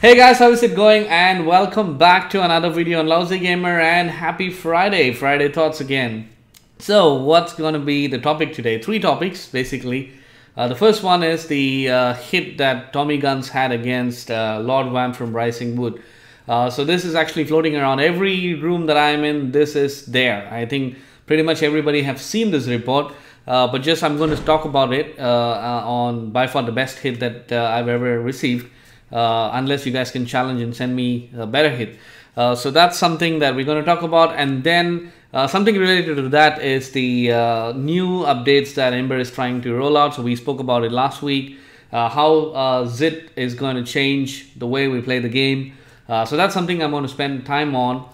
Hey guys, how is it going? And welcome back to another video on Lousy Gamer, and happy Friday thoughts again. So what's going to be the topic today? Three topics basically. The first one is the hit that Tommy Gunz had against Lord Vamp from Rising Wood. So this is actually floating around every room that I'm in. This is there. I think pretty much everybody have seen this report, but just I'm going to talk about it on by far the best hit that I've ever received. Unless you guys can challenge and send me a better hit. So that's something that we're going to talk about. And then something related to that is the new updates that Ember is trying to roll out. So we spoke about it last week, how ZIT is going to change the way we play the game. So that's something I'm going to spend time on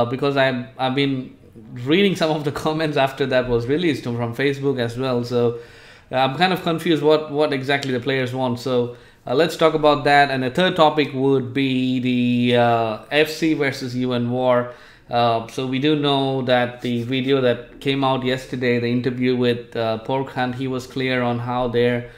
because I've been reading some of the comments after that was released from Facebook as well. So I'm kind of confused what exactly the players want. So let's talk about that. And the third topic would be the FC versus UN war. So we do know that the video that came out yesterday, the interview with Pork Hunt, he was clear on how their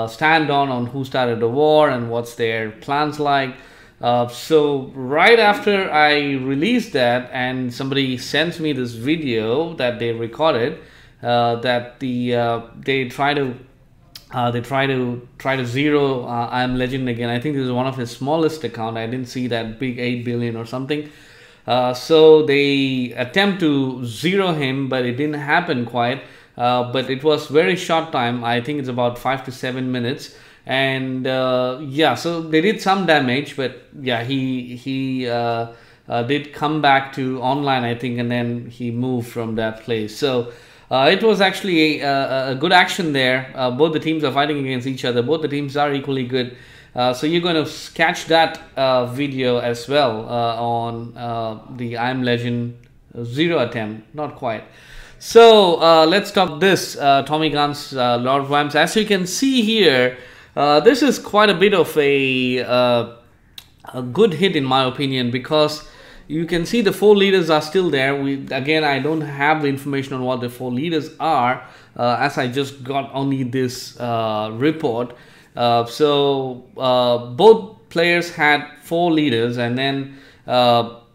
stand on who started the war and what's their plans like. So right after I released that, and somebody sends me this video that they recorded, that they try to zero IAMLEGEND again. I think this is one of his smallest account. I didn't see that big 8 billion or something. So they attempt to zero him, but it didn't happen quite. But it was very short time. I think it's about 5 to 7 minutes. And yeah, so they did some damage, but yeah, he did come back to online, I think, and then he moved from that place. So it was actually a good action there. Both the teams are fighting against each other. Both the teams are equally good. So you're going to catch that video as well on the IAMLEGEND Zero attempt. Not quite. So let's talk this Tommy Gunz, Lord Vamps. As you can see here, this is quite a bit of a good hit in my opinion, because you can see the 4 leaders are still there. Again, I don't have the information on what the 4 leaders are, as I just got only this report. So both players had 4 leaders, and then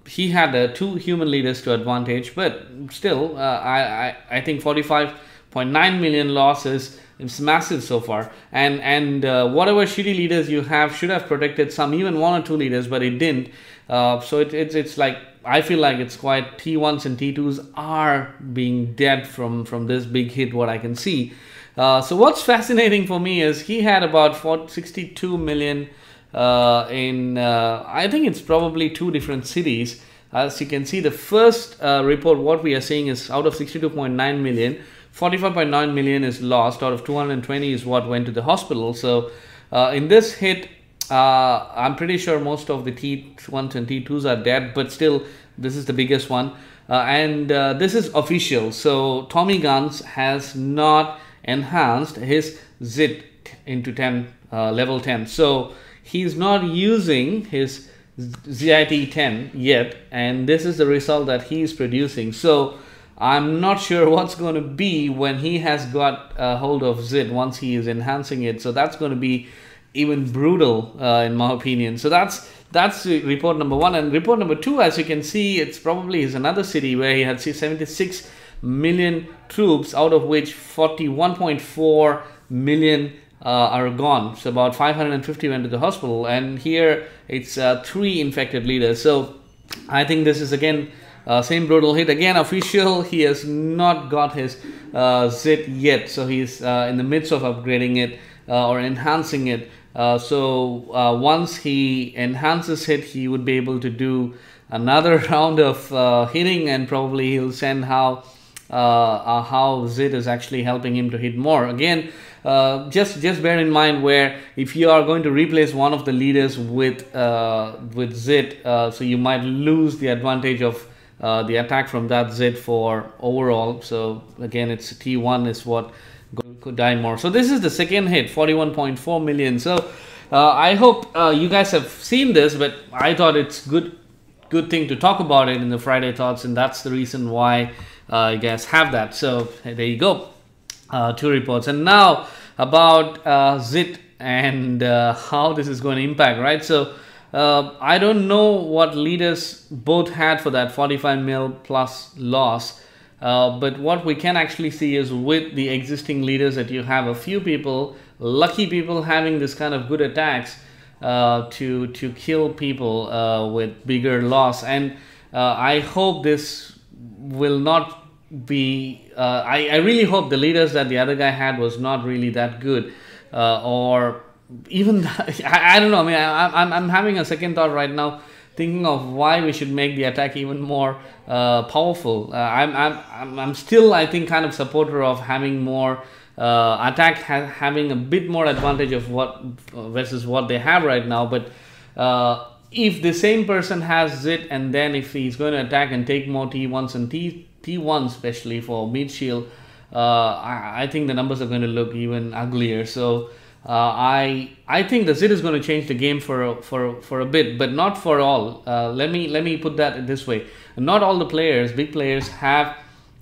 he had 2 human leaders to advantage. But still, I think 45.9 million losses. It's massive so far, and whatever shitty leaders you have should have protected some, even 1 or 2 leaders, but it didn't. So it's like, I feel like it's quite T1s and T2s are being dead from this big hit, what I can see. So what's fascinating for me is he had about 62 million in I think it's probably 2 different cities. As you can see, the first report, what we are seeing is out of 62.9 million, 45.9 million is lost. Out of 220 is what went to the hospital. So in this hit, I'm pretty sure most of the T1s and T2s are dead, but still this is the biggest one. And this is official. So Tommy Gunz has not enhanced his ZIT into 10, level 10. So he's not using his ZIT 10 yet, and this is the result that he's producing. So I'm not sure what's going to be when he has got a hold of ZIT once he is enhancing it. So that's going to be even brutal in my opinion. So that's report number 1. And report number 2, as you can see, it's probably is another city where he had 76 million troops, out of which 41.4 million are gone. So about 550 went to the hospital, and here it's 3 infected leaders. So I think this is again same brutal hit. Again, official, he has not got his ZIT yet, so he's in the midst of upgrading it or enhancing it. So once he enhances it, he would be able to do another round of hitting, and probably he'll send how ZIT is actually helping him to hit more. Again, just bear in mind, where if you are going to replace one of the leaders with ZIT, so you might lose the advantage of the attack from that ZIT for overall. So again, it's T1 is what could die more. So this is the second hit, 41.4 million. So I hope you guys have seen this, but I thought it's good thing to talk about it in the Friday Thoughts, and that's the reason why you guys have that. So there you go, 2 reports. And now about ZIT and how this is going to impact, right? So I don't know what leaders both had for that 45 mil plus loss. But what we can actually see is with the existing leaders that you have a few people, lucky people having this kind of good attacks to kill people with bigger loss. And I hope this will not be I really hope the leaders that the other guy had was not really that good, or even I don't know. I mean, I'm having a second thought right now, thinking of why we should make the attack even more powerful. I'm still, I think, kind of supporter of having more attack, having a bit more advantage of what versus what they have right now. But if the same person has ZIT, and then if he's going to attack and take more T1s and T1 especially for mid shield, I think the numbers are going to look even uglier. So I think the ZIT is going to change the game for a bit, but not for all. Let me put that this way: not all the players, big players, have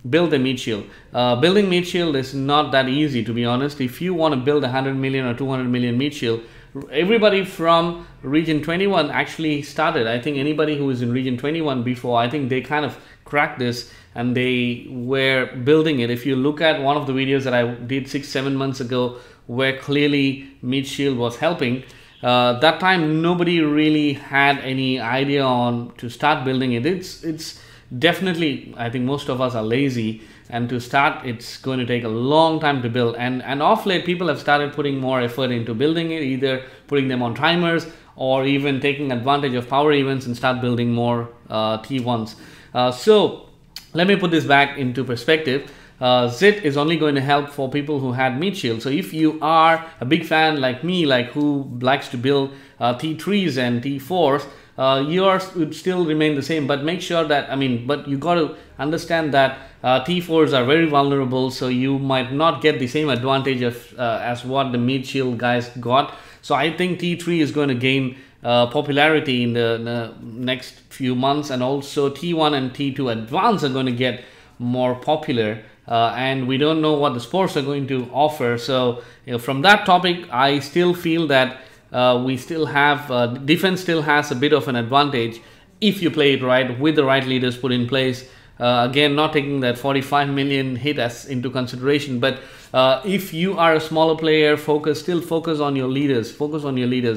built a mid shield. Building mid shield is not that easy, to be honest. If you want to build 100 million or 200 million mid shield, everybody from region 21 actually started. I think anybody who was in region 21 before, I think they kind of cracked this and they were building it. If you look at one of the videos that I did 6-7 months ago, where clearly mid shield was helping, that time nobody really had any idea on to start building it. It's definitely, I think most of us are lazy, and to start it's going to take a long time to build, and off late people have started putting more effort into building it, either putting them on timers or even taking advantage of power events and start building more T1s. So let me put this back into perspective. ZIT is only going to help for people who had mid shield. So if you are a big fan like me, like who likes to build T3s and T4s, yours would still remain the same, but make sure that, but you got to understand that T4s are very vulnerable, so you might not get the same advantage of as what the mid shield guys got. So I think T3 is going to gain popularity in the next few months, and also T1 and T2 advanced are going to get more popular, and we don't know what the sports are going to offer. So from that topic, I still feel that we still have defense still has a bit of an advantage if you play it right with the right leaders put in place. Again, not taking that 45 million hit as into consideration, but if you are a smaller player, still focus on your leaders.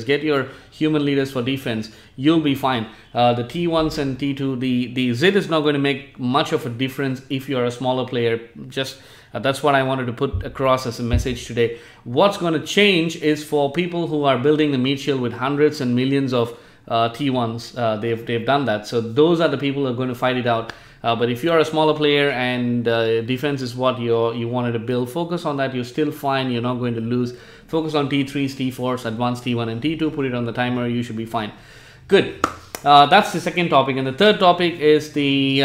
Get your human leaders for defense. You'll be fine. The T1s and T2, the ZIT is not going to make much of a difference if you're a smaller player. Just that's what I wanted to put across as a message today. What's going to change is for people who are building the mid shield with hundreds and millions of T1s. They've done that. So those are the people who are going to fight it out. But if you're a smaller player and defense is what you wanted to build, focus on that. You're still fine. You're not going to lose. Focus on T3s, T4s, advanced T1 and T2. Put it on the timer. You should be fine. Good. That's the second topic. And the third topic is the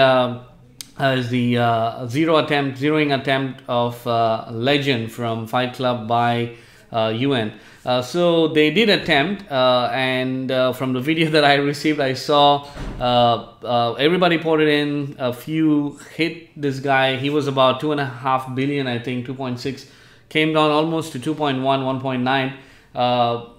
zeroing attempt of Legend from Fight Club by UN. So they did attempt, and from the video that I received, I saw everybody poured it in. A few hit this guy. He was about 2.5 billion, I think, 2.6, came down almost to 2.1, 1.9.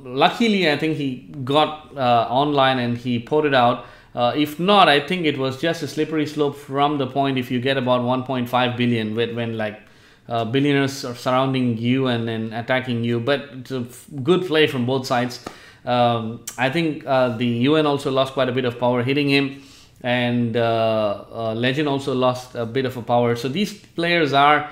Luckily, I think he got online and he poured it out. If not, I think it was just a slippery slope from the point if you get about 1.5 billion when like billionaires are surrounding you and then attacking you. But it's a good play from both sides. I think the UN also lost quite a bit of power hitting him, and Legend also lost a bit of a power. So these players are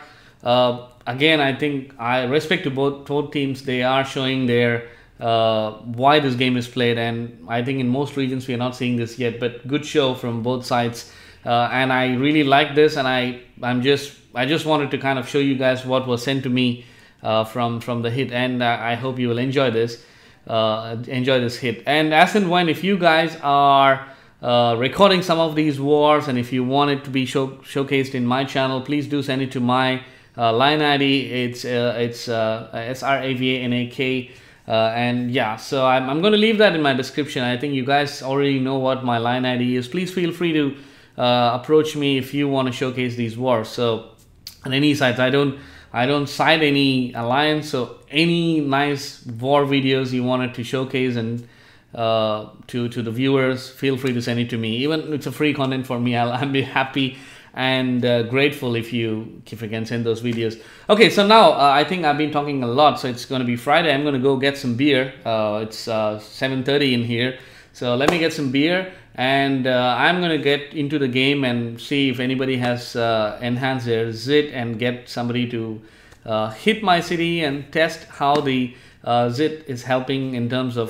again, I think I respect to both teams. They are showing their why this game is played, and I think in most regions we are not seeing this yet, but good show from both sides, and I really like this, and I just wanted to kind of show you guys what was sent to me from the hit, and I hope you will enjoy this hit. And as and when, if you guys are recording some of these wars, and if you want it to be showcased in my channel, please do send it to my line ID. It's SRAVANAK. And yeah, so I'm going to leave that in my description. I think you guys already know what my line ID is. Please feel free to approach me if you want to showcase these wars. So on any sites, I don't side any alliance. So any nice war videos you wanted to showcase and to the viewers, feel free to send it to me. Even it's a free content for me, I'll be happy and grateful if you can send those videos. Okay, so now I think I've been talking a lot, so it's going to be Friday. I'm going to go get some beer. It's 7:30 in here, so let me get some beer, and I'm going to get into the game and see if anybody has enhanced their ZIT and get somebody to hit my city and test how the ZIT is helping in terms of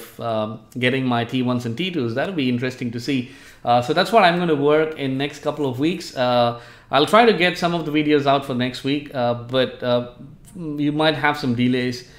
getting my T1s and T2s. That'll be interesting to see. So that's what I'm going to work in next couple of weeks. I'll try to get some of the videos out for next week, but you might have some delays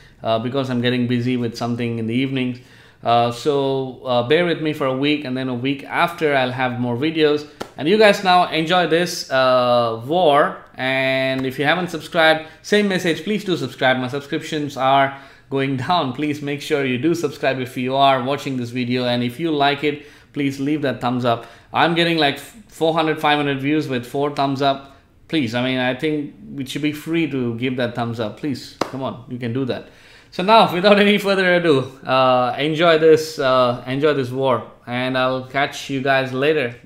because I'm getting busy with something in the evenings. So bear with me for a week, and then a week after I'll have more videos. And you guys now enjoy this war. And if you haven't subscribed, same message, please do subscribe. My subscriptions are going down. Please make sure you do subscribe if you are watching this video, and if you like it, please leave that thumbs up. I'm getting like 400-500 views with 4 thumbs up. Please, I mean, I think it should be free to give that thumbs up. Please, come on, you can do that. So now, without any further ado, enjoy this war, and I'll catch you guys later.